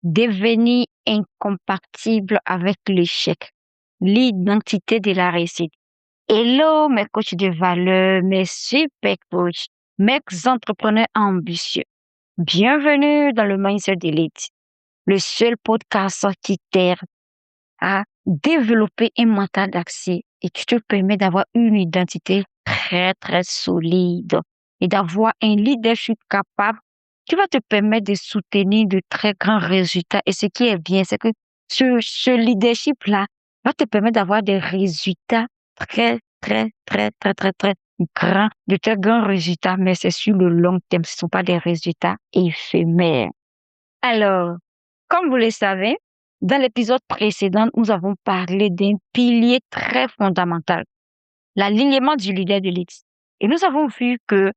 Devenir incompatible avec l'échec. L'identité de la réussite. Hello, mes coachs de valeur, mes super coachs, mes entrepreneurs ambitieux. Bienvenue dans le Mindset Elite, le seul podcast qui t'aide à développer un mental d'accès et qui te permet d'avoir une identité très, très solide et d'avoir un leadership capable qui va te permettre de soutenir de très grands résultats. Et ce qui est bien, c'est que ce leadership-là va te permettre d'avoir des résultats très, très, très, très, très, très grands, de très grands résultats, mais c'est sur le long terme, ce ne sont pas des résultats éphémères. Alors, comme vous le savez, dans l'épisode précédent, nous avons parlé d'un pilier très fondamental, l'alignement du leader de l'élite. Et nous avons vu que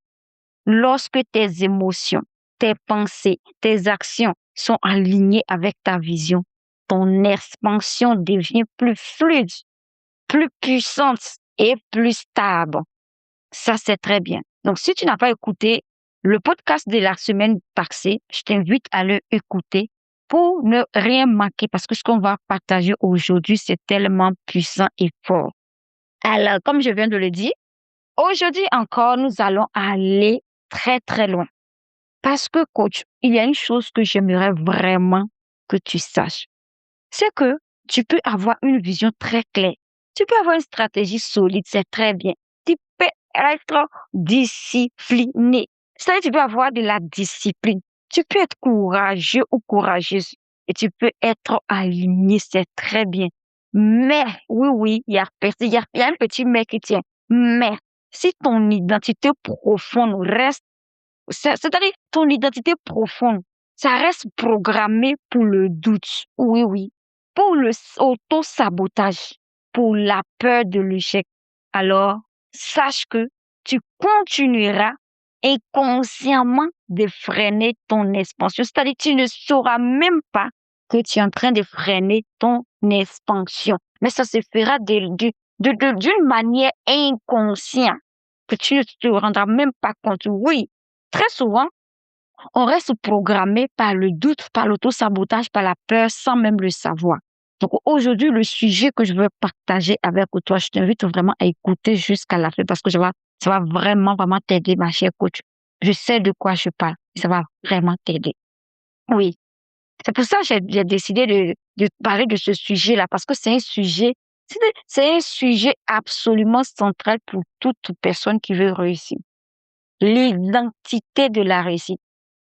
lorsque tes émotions, tes pensées, tes actions sont alignées avec ta vision, ton expansion devient plus fluide, plus puissante et plus stable. Ça, c'est très bien. Donc, si tu n'as pas écouté le podcast de la semaine passée, je t'invite à le écouter pour ne rien manquer parce que ce qu'on va partager aujourd'hui, c'est tellement puissant et fort. Alors, comme je viens de le dire, aujourd'hui encore, nous allons aller très, très loin. Parce que, coach, il y a une chose que j'aimerais vraiment que tu saches. C'est que tu peux avoir une vision très claire. Tu peux avoir une stratégie solide, c'est très bien. Tu peux être discipliné. C'est-à-dire, tu peux avoir de la discipline. Tu peux être courageux ou courageuse. Et tu peux être aligné, c'est très bien. Mais, oui, il y a un petit mais qui tient. Mais, si ton identité profonde reste, c'est-à-dire ton identité profonde, ça reste programmé pour le doute. Oui, pour le auto-sabotage, pour la peur de l'échec. Alors, sache que tu continueras inconsciemment de freiner ton expansion. C'est-à-dire que tu ne sauras même pas que tu es en train de freiner ton expansion. Mais ça se fera d'une manière inconsciente que tu ne te rendras même pas compte. Oui, très souvent, on reste programmé par le doute, par l'auto-sabotage, par la peur, sans même le savoir. Donc aujourd'hui, le sujet que je veux partager avec toi, je t'invite vraiment à écouter jusqu'à la fin parce que ça va vraiment, vraiment t'aider, ma chère coach. Je sais de quoi je parle. Ça va vraiment t'aider. Oui. C'est pour ça que j'ai décidé de parler de ce sujet-là parce que c'est un sujet absolument central pour toute personne qui veut réussir. L'identité de la réussite.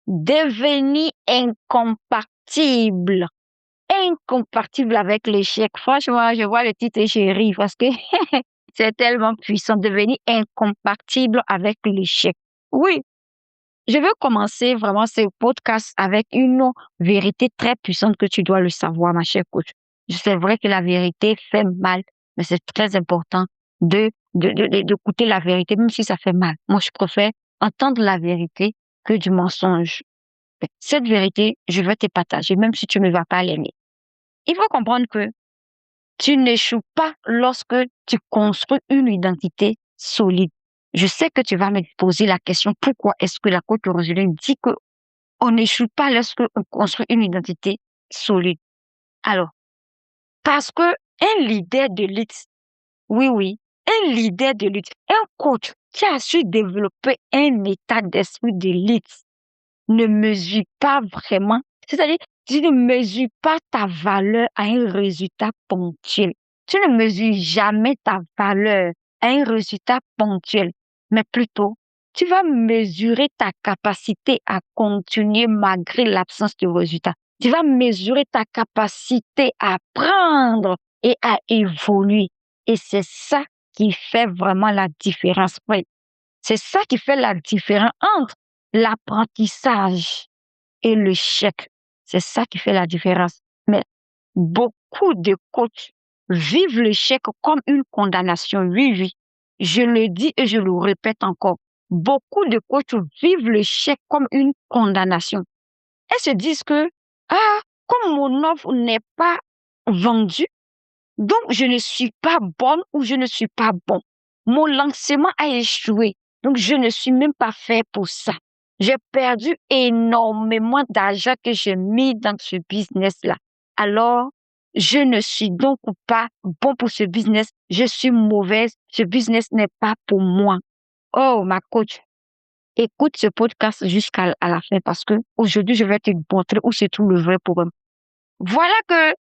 Devenir incompatible. Incompatible avec l'échec. Franchement, je vois le titre et je ris parce que c'est tellement puissant. Devenir incompatible avec l'échec. Oui, je veux commencer vraiment ce podcast avec une vérité très puissante que tu dois le savoir, ma chère coach. C'est vrai que la vérité fait mal, mais c'est très important d'écouter la vérité, même si ça fait mal. Moi, je préfère entendre la vérité que du mensonge. Cette vérité, je veux te partager, même si tu ne vas pas l'aimer. Il faut comprendre que tu n'échoues pas lorsque tu construis une identité solide. Je sais que tu vas me poser la question, pourquoi est-ce que la coach Roseline dit qu'on n'échoue pas lorsque on construit une identité solide? Alors, parce que un leader de l'élite, oui, un leader de l'élite, un coach qui a su développer un état d'esprit de l'élite, ne mesure pas vraiment, c'est-à-dire, tu ne mesures pas ta valeur à un résultat ponctuel. Tu ne mesures jamais ta valeur à un résultat ponctuel, mais plutôt, tu vas mesurer ta capacité à continuer malgré l'absence de résultat. Tu vas mesurer ta capacité à apprendre et à évoluer. Et c'est ça qui fait vraiment la différence. Oui, c'est ça qui fait la différence entre l'apprentissage et l'échec. C'est ça qui fait la différence. Mais beaucoup de coachs vivent l'échec comme une condamnation. Oui. Je le dis et je le répète encore. Beaucoup de coachs vivent l'échec comme une condamnation. Elles se disent que, comme mon offre n'est pas vendue, donc je ne suis pas bonne ou je ne suis pas bon. Mon lancement a échoué. Donc je ne suis même pas fait pour ça. J'ai perdu énormément d'argent que j'ai mis dans ce business-là. Alors, je ne suis donc pas bon pour ce business. Je suis mauvaise. Ce business n'est pas pour moi. Oh, ma coach, écoute ce podcast jusqu'à à la fin parce que aujourd'hui, je vais te montrer où se trouve le vrai problème. Voilà que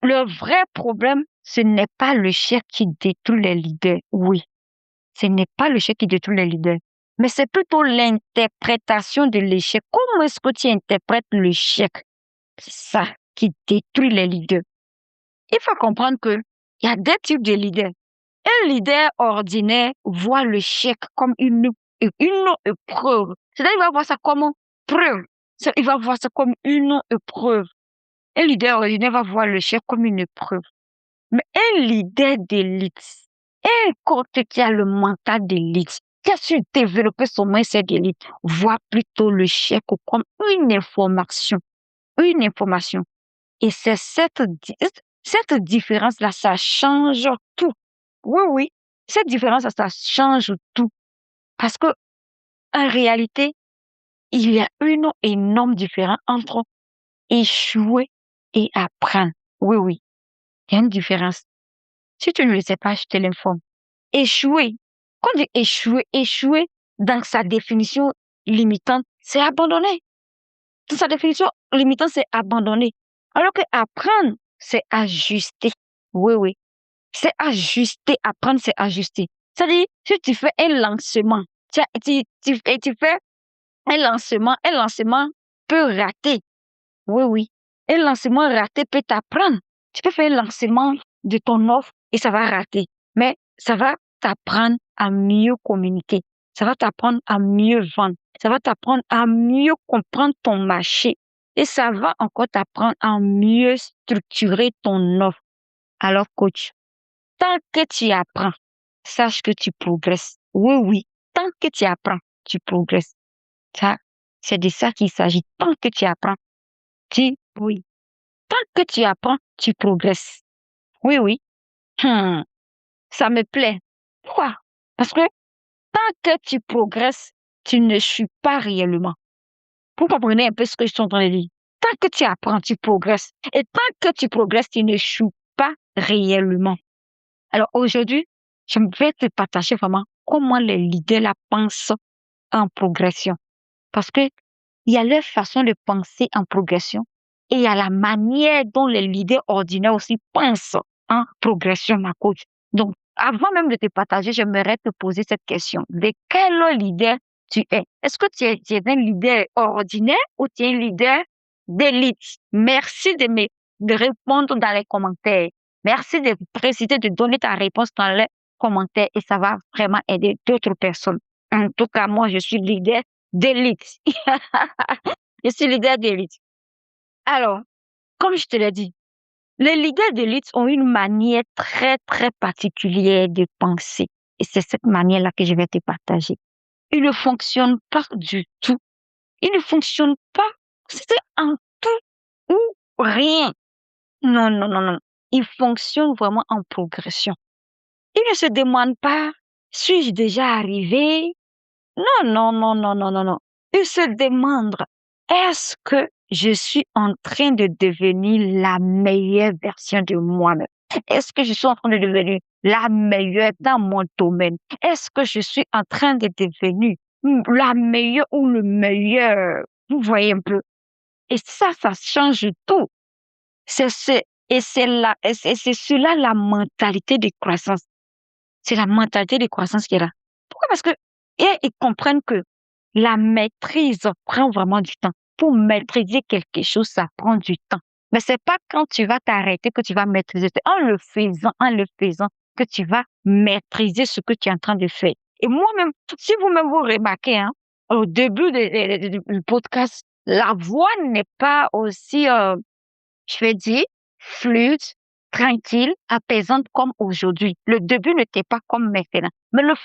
le vrai problème, ce n'est pas le chef qui détruit les leaders. Oui, ce n'est pas le chef qui détruit les leaders, mais c'est plutôt l'interprétation de l'échec. Comment est-ce que tu interprètes l'échec? C'est ça qui détruit les leaders. Il faut comprendre que il y a deux types de leaders. Un leader ordinaire voit l'échec comme une épreuve. C'est-à-dire, il va voir ça comme une preuve. Il va voir ça comme une épreuve. Un leader ordinaire va voir l'échec comme une épreuve. Mais un leader d'élite, un coach qui a le mental d'élite, qui a su développer son mindset d'élite, voit plutôt l'échec comme une information. Une information. Et c'est cette différence-là, ça change tout. Oui, oui. Cette différence-là, ça change tout. Parce que, en réalité, il y a une énorme différence entre échouer et apprendre. Oui, oui. Il y a une différence. Si tu ne le sais pas, je te l'informe. Échouer. Quand on dit échouer dans sa définition limitante, c'est abandonner. Dans sa définition limitante, c'est abandonner. Alors que apprendre, c'est ajuster. Oui, oui. C'est ajuster. Apprendre, c'est ajuster. C'est-à-dire, si tu fais un lancement, tu fais un lancement peut rater. Oui, oui. Un lancement raté peut t'apprendre. Tu peux faire un lancement de ton offre et ça va rater. Mais ça va t'apprendre à mieux communiquer. Ça va t'apprendre à mieux vendre. Ça va t'apprendre à mieux comprendre ton marché. Et ça va encore t'apprendre à mieux structurer ton offre. Alors, coach, tant que tu apprends, sache que tu progresses. Oui, oui. Tant que tu apprends, tu progresses. Ça, c'est de ça qu'il s'agit. Tant que tu apprends, oui. Tant que tu apprends, tu progresses. Oui, oui. Hum, Ça me plaît. Pourquoi? Parce que tant que tu progresses, tu ne suis pas réellement. Vous comprenez un peu ce que je suis en train de dire? Tant que tu apprends, tu progresses. Et tant que tu progresses, tu ne n'échoues pas réellement. Alors aujourd'hui, je vais te partager vraiment comment les leaders la pensent en progression. Parce que il y a leur façon de penser en progression et il y a la manière dont les leaders ordinaires aussi pensent en progression, ma coach. Donc, avant même de te partager, j'aimerais te poser cette question. De quel leader tu es? Est-ce que tu es un leader ordinaire ou tu es un leader d'élite? Merci de répondre dans les commentaires. Merci de préciser, de donner ta réponse dans les commentaires et ça va vraiment aider d'autres personnes. En tout cas, moi, je suis leader d'élite. Je suis leader d'élite. Alors, comme je te l'ai dit, les leaders d'élite ont une manière très, très particulière de penser. Et c'est cette manière-là que je vais te partager. Ils ne fonctionnent pas du tout. Ils ne fonctionnent pas. C'est en tout ou rien. Non, non, non, non. Ils fonctionnent vraiment en progression. Ils ne se demandent pas, suis-je déjà arrivé? Non, non, non, non, non, non, non. Ils se demandent, est-ce que je suis en train de devenir la meilleure version de moi-même? Est-ce que je suis en train de devenir la meilleure dans mon domaine? Est-ce que je suis en train de devenir la meilleure ou le meilleur? Vous voyez un peu. Et ça change tout. C'est cela la mentalité de croissance. C'est la mentalité de croissance qui est là. Pourquoi? Parce que ils comprennent que la maîtrise prend vraiment du temps. Pour maîtriser quelque chose, ça prend du temps. Mais c'est pas quand tu vas t'arrêter que tu vas maîtriser. C'est en le faisant, que tu vas maîtriser ce que tu es en train de faire. Et moi-même, si vous-même vous remarquez, hein, au début du podcast, la voix n'est pas aussi, je vais dire, fluide, tranquille, apaisante comme aujourd'hui. Le début n'était pas comme maintenant. Mais le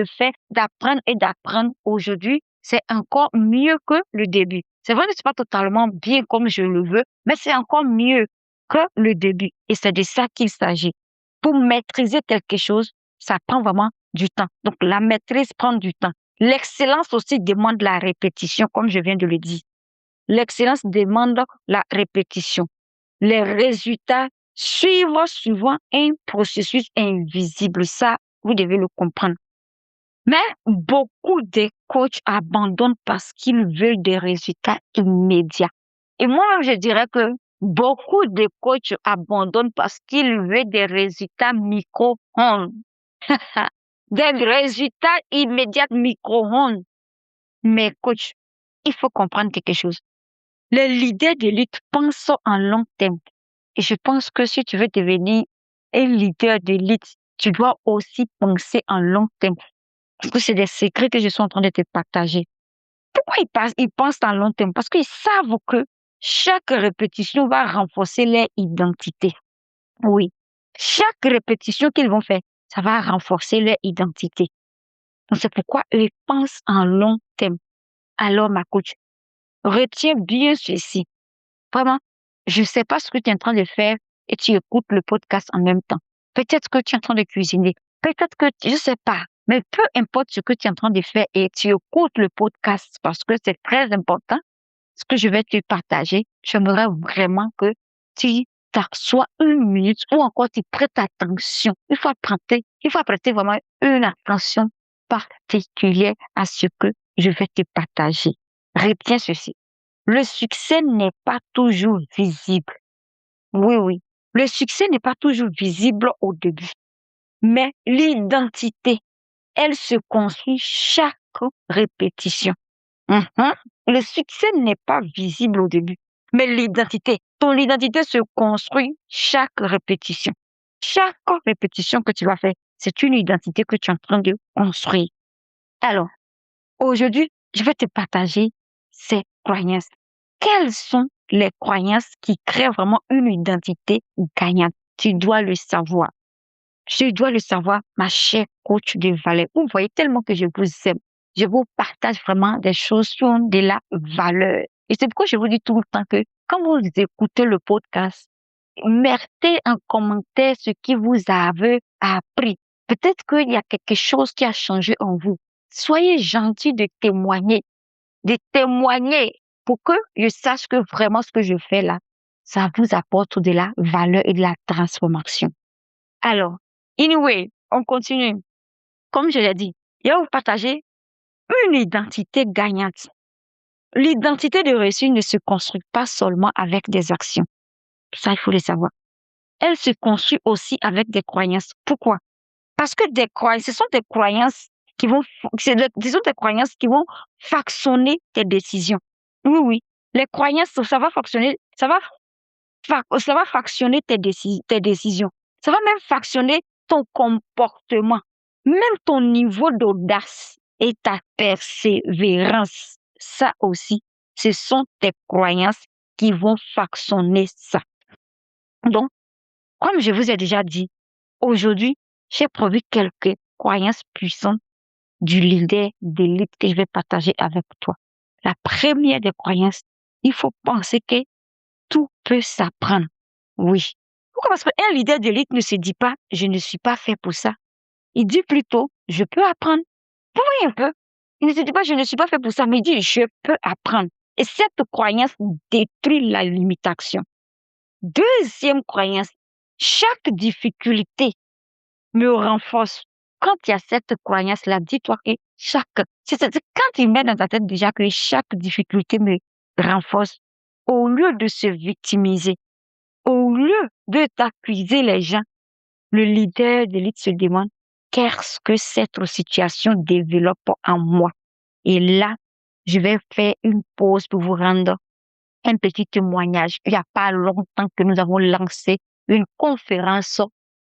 fait d'apprendre et d'apprendre aujourd'hui, c'est encore mieux que le début. C'est vrai que c'est pas totalement bien comme je le veux, mais c'est encore mieux que le début. Et c'est de ça qu'il s'agit. Pour maîtriser quelque chose, ça prend vraiment du temps. Donc, la maîtrise prend du temps. L'excellence aussi demande la répétition, comme je viens de le dire. L'excellence demande la répétition. Les résultats suivent souvent un processus invisible. Ça, vous devez le comprendre. Mais beaucoup de coachs abandonnent parce qu'ils veulent des résultats immédiats. Et moi, je dirais que beaucoup de coachs abandonnent parce qu'ils veulent des résultats micro-ondes. Des résultats immédiats micro-ondes. Mais coach, il faut comprendre quelque chose. Les leaders d'élite pensent en long terme. Et je pense que si tu veux devenir un leader d'élite, tu dois aussi penser en long terme. Parce que c'est des secrets que je suis en train de te partager. Pourquoi ils pensent en long terme? Parce qu'ils savent que chaque répétition va renforcer leur identité. Oui. Chaque répétition qu'ils vont faire, ça va renforcer leur identité. Donc, c'est pourquoi ils pensent en long terme. Alors, ma coach, retiens bien ceci. Vraiment, je ne sais pas ce que tu es en train de faire et tu écoutes le podcast en même temps. Peut-être que tu es en train de cuisiner. Peut-être que, je ne sais pas. Mais peu importe ce que tu es en train de faire et tu écoutes le podcast parce que c'est très important, ce que je vais te partager, j'aimerais vraiment que tu t'assoies 1 minute ou encore tu prêtes attention. Il faut prêter vraiment une attention particulière à ce que je vais te partager. Retiens ceci. Le succès n'est pas toujours visible. Oui, oui. Le succès n'est pas toujours visible au début. Mais l'identité, elle se construit chaque répétition. Mhm. Le succès n'est pas visible au début. Mais ton identité se construit chaque répétition. Chaque répétition que tu vas faire, c'est une identité que tu es en train de construire. Alors, aujourd'hui, je vais te partager ces croyances. Quelles sont les croyances qui créent vraiment une identité gagnante? Tu dois le savoir. Je dois le savoir, ma chère coach de valeur. Vous voyez tellement que je vous aime. Je vous partage vraiment des choses qui ont de la valeur. Et c'est pourquoi je vous dis tout le temps que quand vous écoutez le podcast, mettez en commentaire ce qui vous avez appris. Peut-être qu'il y a quelque chose qui a changé en vous. Soyez gentil de témoigner pour que je sache que vraiment ce que je fais là, ça vous apporte de la valeur et de la transformation. Alors, anyway, on continue. Comme je l'ai dit, je vais vous partager une identité gagnante. L'identité de réussite ne se construit pas seulement avec des actions. Ça, il faut le savoir. Elle se construit aussi avec des croyances. Pourquoi? Parce que ce sont des croyances ce sont des croyances qui vont façonner tes décisions. Oui, oui. Les croyances, ça va fractionner tes décisions. Ça va même fractionner ton comportement, même ton niveau d'audace et ta persévérance. Ça aussi, ce sont tes croyances qui vont fractionner ça. Donc, comme je vous ai déjà dit, aujourd'hui, j'ai produit quelques croyances puissantes du leader d'élite que je vais partager avec toi. La première des croyances, il faut penser que tout peut s'apprendre. Oui. Pourquoi? Parce qu'un leader d'élite ne se dit pas, je ne suis pas fait pour ça. Il dit plutôt, je peux apprendre. Vous voyez un peu? Il ne se dit pas, je ne suis pas fait pour ça, mais il dit, je peux apprendre. Et cette croyance détruit la limitation. Deuxième croyance, chaque difficulté me renforce. Quand il y a cette croyance-là, dis-toi que c'est-à-dire quand il met dans ta tête déjà que chaque difficulté me renforce, au lieu de se victimiser, au lieu de t'accuser les gens, le leader d'élite se demande qu'est-ce que cette situation développe en moi. Et là, je vais faire une pause pour vous rendre un petit témoignage. Il n'y a pas longtemps que nous avons lancé une conférence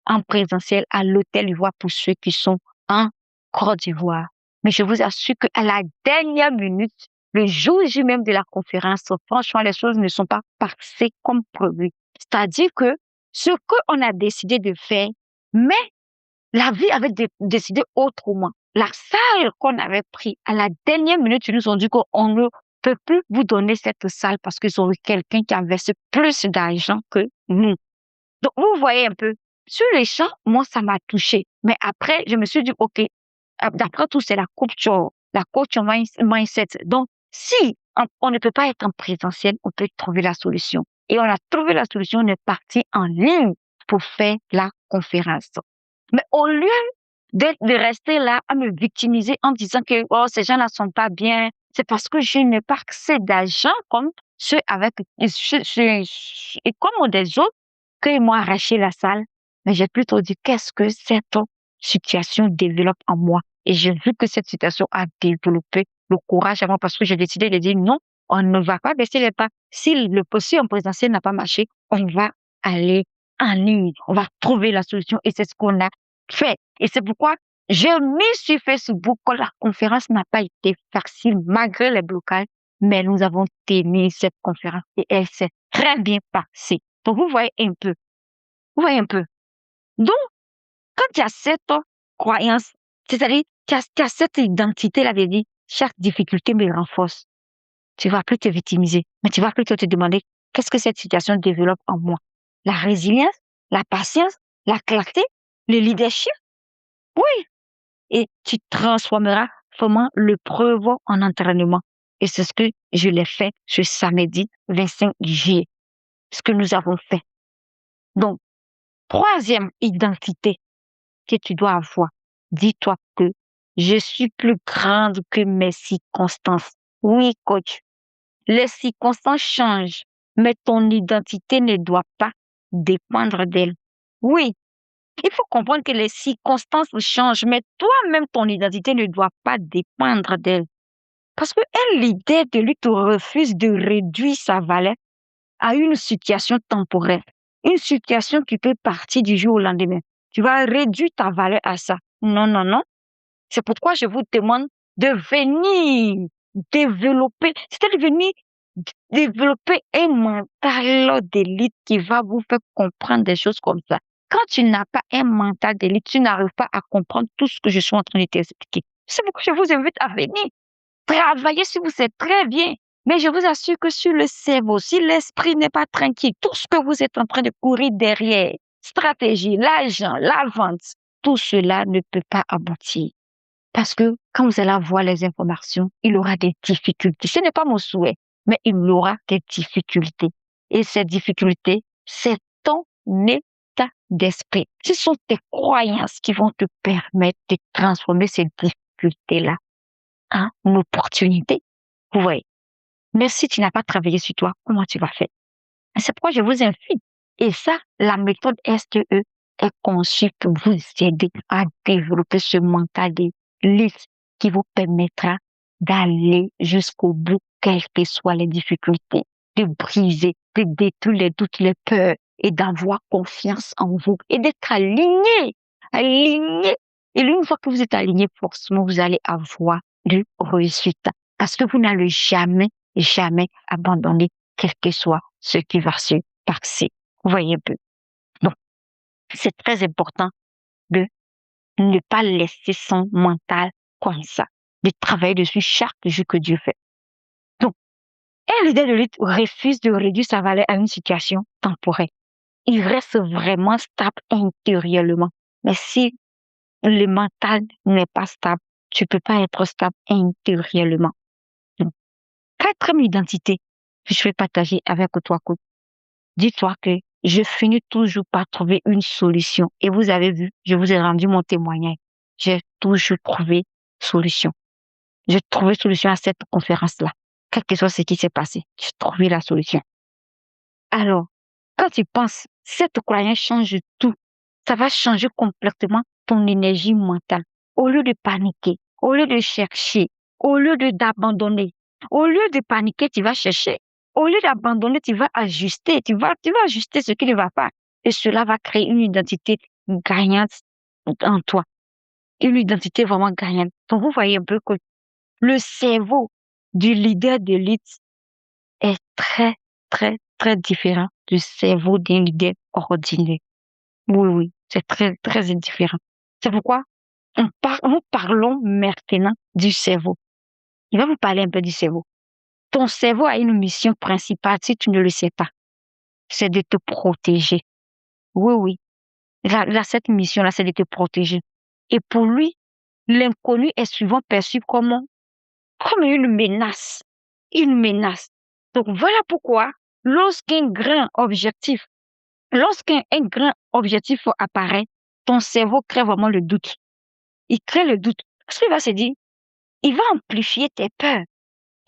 en présentiel à l'Hôtel Ivoire pour ceux qui sont en Côte d'Ivoire. Mais je vous assure qu'à la dernière minute, le jour J même de la conférence, franchement, les choses ne sont pas passées comme prévu. C'est-à-dire que ce qu'on a décidé de faire, mais la vie avait décidé autrement. La salle qu'on avait prise, à la dernière minute, ils nous ont dit qu'on ne peut plus vous donner cette salle parce qu'ils ont eu quelqu'un qui a versé plus d'argent que nous. Donc, vous voyez un peu, sur les champs, moi, ça m'a touché. Mais après, je me suis dit, OK, d'après tout, c'est la coupe la coach mindset. Donc, si on ne peut pas être en présentiel, on peut trouver la solution. Et on a trouvé la solution, on est parti en ligne pour faire la conférence. Mais au lieu de rester là à me victimiser en disant que oh, ces gens-là sont pas bien, c'est parce que je n'ai pas assez d'argent comme ceux avec et comme des autres qu'ils m'ont arraché la salle. Mais j'ai plutôt dit qu'est-ce que cette situation développe en moi. Et j'ai vu que cette situation a développé le courage à moi parce que j'ai décidé de dire non, on ne va pas baisser les pas. Si le possible en présentiel n'a pas marché, on va aller en ligne. On va trouver la solution et c'est ce qu'on a fait. Et c'est pourquoi j'ai mis sur Facebook que la conférence n'a pas été facile malgré les blocages, mais nous avons tenu cette conférence et elle s'est très bien passée. Donc, vous voyez un peu. Vous voyez un peu. Donc, quand tu as cette croyance, c'est-à-dire, tu as cette identité-là de dire, chaque difficulté me renforce. Tu vas plus te victimiser, mais tu vas plutôt te demander, qu'est-ce que cette situation développe en moi? La résilience, la patience, la clarté, le leadership? Oui. Et tu transformeras vraiment l'épreuve en entraînement. Et c'est ce que je l'ai fait ce samedi 25 juillet. Ce que nous avons fait. Donc, troisième identité que tu dois avoir. Dis-toi que je suis plus grande que mes circonstances. Oui, coach. Les circonstances changent, mais ton identité ne doit pas dépendre d'elles. Oui, il faut comprendre que les circonstances changent, mais toi-même, ton identité ne doit pas dépendre d'elles. Parce qu'un leader de lutte refuse de réduire sa valeur à une situation temporaire. Une situation qui peut partir du jour au lendemain. Tu vas réduire ta valeur à ça. Non, non, non. C'est pourquoi je vous demande de venir développer, c'est-à-dire venir développer un mental d'élite qui va vous faire comprendre des choses comme ça. Quand tu n'as pas un mental d'élite, tu n'arrives pas à comprendre tout ce que je suis en train de t'expliquer. C'est pourquoi je vous invite à venir travailler sur vous, c'est très bien. Mais je vous assure que sur le cerveau, si l'esprit n'est pas tranquille, tout ce que vous êtes en train de courir derrière, stratégie, l'argent, la vente, tout cela ne peut pas aboutir. Parce que quand vous allez avoir les informations, il aura des difficultés. Ce n'est pas mon souhait, mais il aura des difficultés. Et ces difficultés, c'est ton état d'esprit. Ce sont tes croyances qui vont te permettre de transformer ces difficultés-là en opportunité. Vous voyez. Mais si tu n'as pas travaillé sur toi, comment tu vas faire? C'est pourquoi je vous invite. Et ça, la méthode STE est conçue pour vous aider à développer ce mental de liste qui vous permettra d'aller jusqu'au bout, quelles que soient les difficultés, de briser, de détruire les doutes, les peurs et d'avoir confiance en vous et d'être aligné, aligné. Et une fois que vous êtes aligné, forcément, vous allez avoir du résultat parce que vous n'allez jamais, jamais abandonner quel que soit ce qui va se passer. Vous voyez un peu. Donc, c'est très important de ne pas laisser son mental comme ça, de travailler dessus chaque jour que Dieu fait. Donc, un leader de lutte refuse de réduire sa valeur à une situation temporaire. Il reste vraiment stable intérieurement. Mais si le mental n'est pas stable, tu ne peux pas être stable intérieurement. Donc, quatrième identité que je vais partager avec toi, coach. Dis-toi que je finis toujours par trouver une solution. Et vous avez vu, je vous ai rendu mon témoignage. J'ai toujours trouvé solution. J'ai trouvé solution à cette conférence-là. Quel que soit ce qui s'est passé, j'ai trouvé la solution. Alors, quand tu penses, cette croyance change tout. Ça va changer complètement ton énergie mentale. Au lieu de paniquer, au lieu de chercher, au lieu d'abandonner, au lieu de paniquer, tu vas chercher. Au lieu d'abandonner, tu vas ajuster. Tu vas ajuster ce qui ne va pas. Et cela va créer une identité gagnante en toi. Une identité vraiment gagnante. Donc, vous voyez un peu que le cerveau du leader d'élite est très, très, très différent du cerveau d'un leader ordinaire. Oui, oui, c'est très, très différent. C'est pourquoi nous parlons maintenant du cerveau. Je vais vous parler un peu du cerveau. Ton cerveau a une mission principale, si tu ne le sais pas, c'est de te protéger. Oui, oui. Cette mission-là, c'est de te protéger. Et pour lui, l'inconnu est souvent perçu comme comme une menace. Une menace. Donc voilà pourquoi, lorsqu'un grand objectif, lorsqu'un un grand objectif apparaît, ton cerveau crée vraiment le doute. Il crée le doute. Parce qu'il va se dire, il va amplifier tes peurs.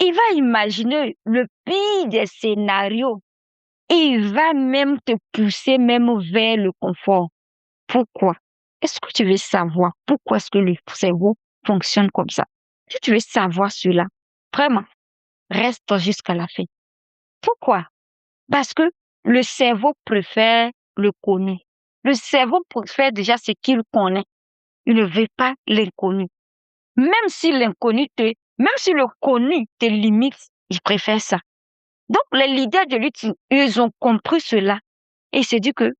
Il va imaginer le pire des scénarios. Et il va même te pousser même vers le confort. Pourquoi? Est-ce que tu veux savoir pourquoi est-ce que le cerveau fonctionne comme ça? Si tu veux savoir cela, vraiment, reste jusqu'à la fin. Pourquoi? Parce que le cerveau préfère le connu. Le cerveau préfère déjà ce qu'il connaît. Il ne veut pas l'inconnu. Même si même si le connu te limite, il préfère ça. Donc, les leaders de lutte, ils ont compris cela. Et ils se disent que,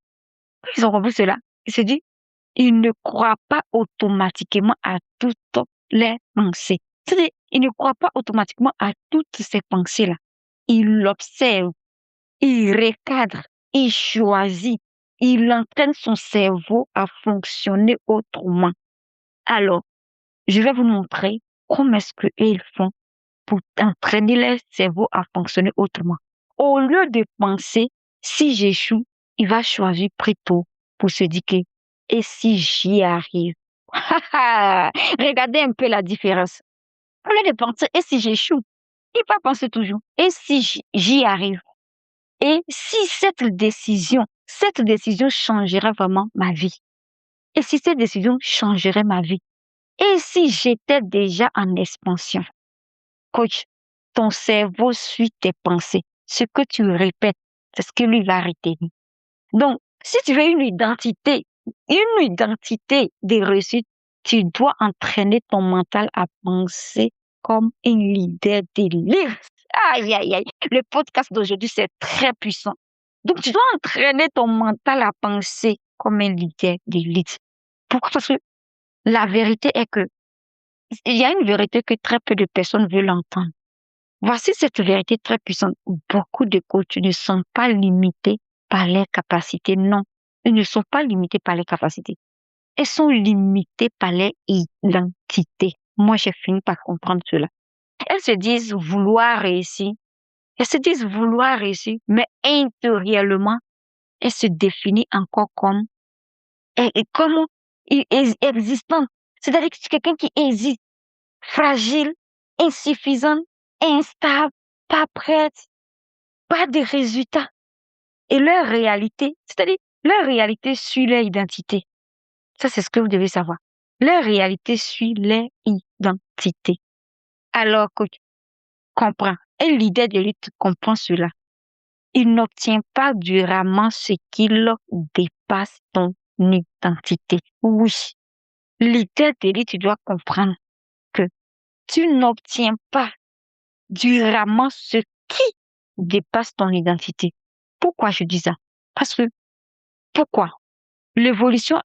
quand ils ont compris cela, ils se disent, ils ne croient pas automatiquement à toutes les pensées. C'est-à-dire, ils ne croient pas automatiquement à toutes ces pensées-là. Ils l'observent, ils recadrent, ils choisissent, il entraîne son cerveau à fonctionner autrement. Alors, je vais vous montrer comment est-ce qu'ils font pour entraîner leur cerveau à fonctionner autrement. Au lieu de penser, si j'échoue, il va choisir plutôt pour se dire que, et si j'y arrive? Regardez un peu la différence. Au lieu de penser, et si j'échoue? Il va penser toujours, et si j'y arrive? Et si cette décision changerait vraiment ma vie? Et si cette décision changerait ma vie? Et si j'étais déjà en expansion? Coach, ton cerveau suit tes pensées. Ce que tu répètes, c'est ce que lui va retenir. Donc, si tu veux une identité de réussite, tu dois entraîner ton mental à penser comme un leader d'élite. Aïe, aïe, aïe. Le podcast d'aujourd'hui, c'est très puissant. Donc, tu dois entraîner ton mental à penser comme un leader d'élite. Pourquoi? Parce que la vérité est que il y a une vérité que très peu de personnes veulent entendre. Voici cette vérité très puissante. Beaucoup de coachs ne sont pas limités par leurs capacités. Non, ils ne sont pas limités par les capacités. Ils sont limités par leur identité. Moi, j'ai fini par comprendre cela. Elles se disent vouloir réussir. Elles se disent vouloir réussir, mais intérieurement, elles se définissent encore comme, comme existantes. C'est-à-dire que c'est quelqu'un qui hésite, fragile, insuffisante, instable, pas prête, pas de résultats. Et leur réalité, c'est-à-dire leur réalité suit leur identité. Ça, c'est ce que vous devez savoir. Leur réalité suit leur identité. Alors, coach, comprends. Un leader de lutte comprend cela. Il n'obtient pas durablement ce qu'il dépasse ton identité. Oui, leader de lutte, tu dois comprendre que tu n'obtiens pas durablement ce qui dépasse ton identité. Pourquoi je dis ça? Parce que, pourquoi? L'évolution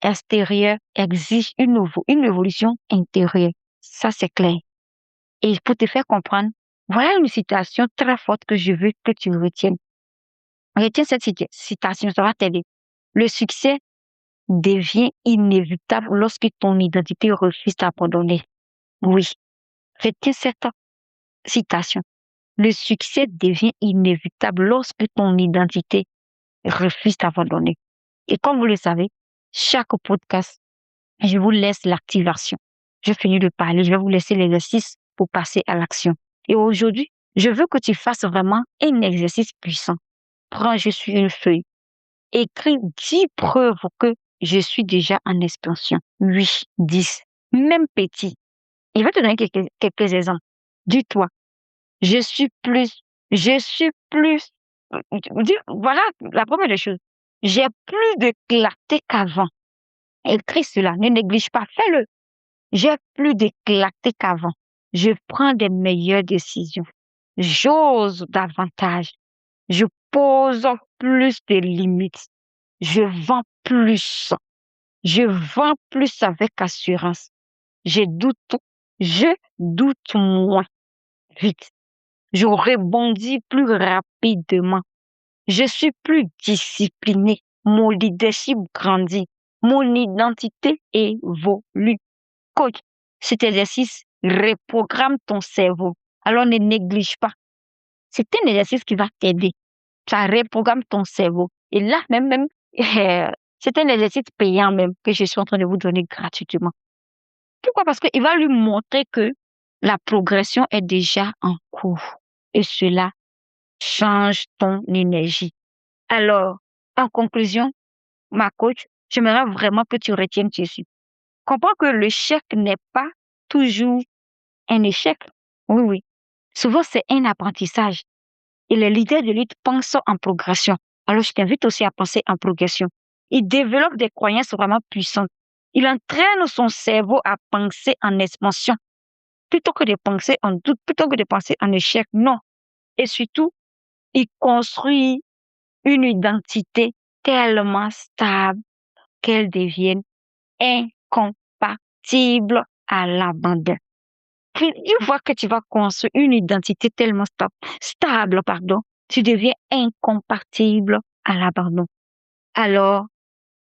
extérieure exige une évolution intérieure. Ça, c'est clair. Et pour te faire comprendre, voilà une citation très forte que je veux que tu retiennes. Retiens cette citation, ça va t'aider. Le succès devient inévitable lorsque ton identité refuse d'abandonner. Oui, retiens cette citation. Le succès devient inévitable lorsque ton identité refuse d'abandonner. Et comme vous le savez, chaque podcast, je vous laisse l'activation. Je finis de parler, je vais vous laisser l'exercice pour passer à l'action. Et aujourd'hui, je veux que tu fasses vraiment un exercice puissant. Prends juste une feuille. Écris 10 preuves que je suis déjà en expansion. Oui, 10. Même petit. Je vais te donner quelques exemples. Dis-toi, je suis plus, voilà la première des choses. J'ai plus de clarté qu'avant. Écris cela, ne néglige pas, fais-le. J'ai plus de clarté qu'avant. Je prends des meilleures décisions. J'ose davantage. Je pose plus de limites. Je vends plus. Je vends plus avec assurance. Je doute, je doute moins vite. Je rebondis plus rapidement. Je suis plus discipliné. Mon leadership grandit. Mon identité évolue. Coach, cet exercice reprogramme ton cerveau. Alors, ne néglige pas. C'est un exercice qui va t'aider. Ça reprogramme ton cerveau. Et là, c'est un exercice payant même que je suis en train de vous donner gratuitement. Pourquoi? Parce qu'il va lui montrer que la progression est déjà en cours. Et cela change ton énergie. Alors, en conclusion, ma coach, j'aimerais vraiment que tu retiennes ceci. Comprends que l'échec n'est pas toujours un échec. Oui, oui. Souvent, c'est un apprentissage. Et les leaders de lutte pensent en progression. Alors, je t'invite aussi à penser en progression. Il développe des croyances vraiment puissantes. Il entraîne son cerveau à penser en expansion plutôt que de penser en doute, plutôt que de penser en échec. Non. Et surtout, il construit une identité tellement stable qu'elle devienne incompatible à l'abandon. Puis, une fois que tu vas construire une identité tellement stable, tu deviens incompatible à l'abandon. Alors,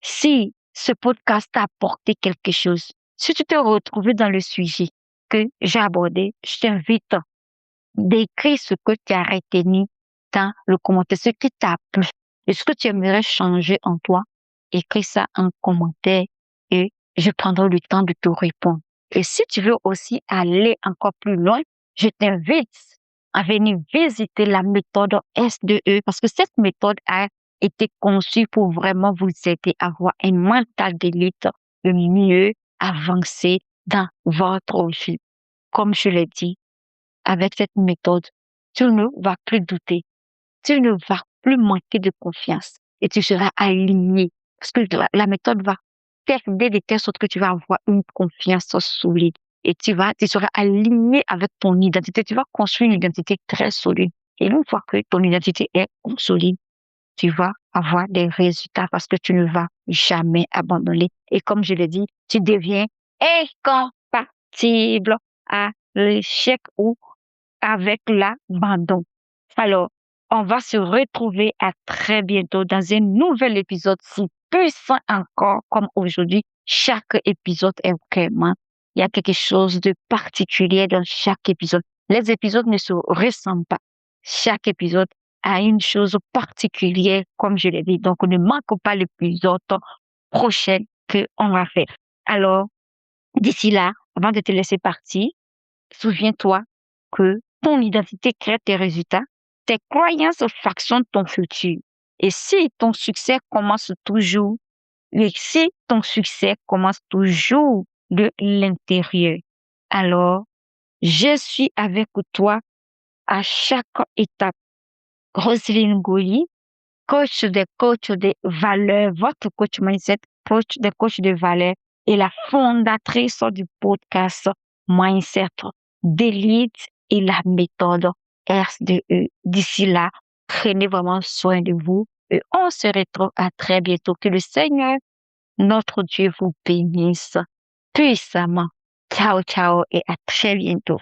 si ce podcast t'a apporté quelque chose, si tu t'es retrouvé dans le sujet que j'ai abordé, je t'invite d'écrire ce que tu as retenu dans le commentaire, ce qui t'a plu et ce que tu aimerais changer en toi. Écris ça en commentaire et je prendrai le temps de te répondre. Et si tu veux aussi aller encore plus loin, je t'invite à venir visiter la méthode S2E parce que cette méthode a été conçue pour vraiment vous aider à avoir un mental d'élite, de mieux avancer dans votre vie. Comme je l'ai dit, avec cette méthode, tu ne vas plus douter, tu ne vas plus manquer de confiance et tu seras aligné parce que la méthode va t'aider de telle sorte que tu vas avoir une confiance solide et tu seras aligné avec ton identité. Tu vas construire une identité très solide. Et une fois que ton identité est solide, tu vas avoir des résultats parce que tu ne vas jamais abandonner. Et comme je l'ai dit, tu deviens incompatible à l'échec ou avec l'abandon. Alors, on va se retrouver à très bientôt dans un nouvel épisode si puissant encore comme aujourd'hui. Chaque épisode est vraiment, il y a quelque chose de particulier dans chaque épisode. Les épisodes ne se ressemblent pas. Chaque épisode a une chose particulière, comme je l'ai dit. Donc, ne manque pas l'épisode prochain qu'on va faire. Alors, d'ici là, avant de te laisser partir, souviens-toi que ton identité crée tes résultats, tes croyances fractionnent ton futur. Et si ton succès commence toujours, et si ton succès commence toujours de l'intérieur, alors je suis avec toi à chaque étape. Roselyne Gouy, coach de valeurs, votre coach mindset, coach des coachs de valeurs et la fondatrice du podcast Mindset d'élite et la méthode S2E. D'ici là, prenez vraiment soin de vous et on se retrouve à très bientôt. Que le Seigneur, notre Dieu, vous bénisse puissamment. Ciao, ciao et à très bientôt.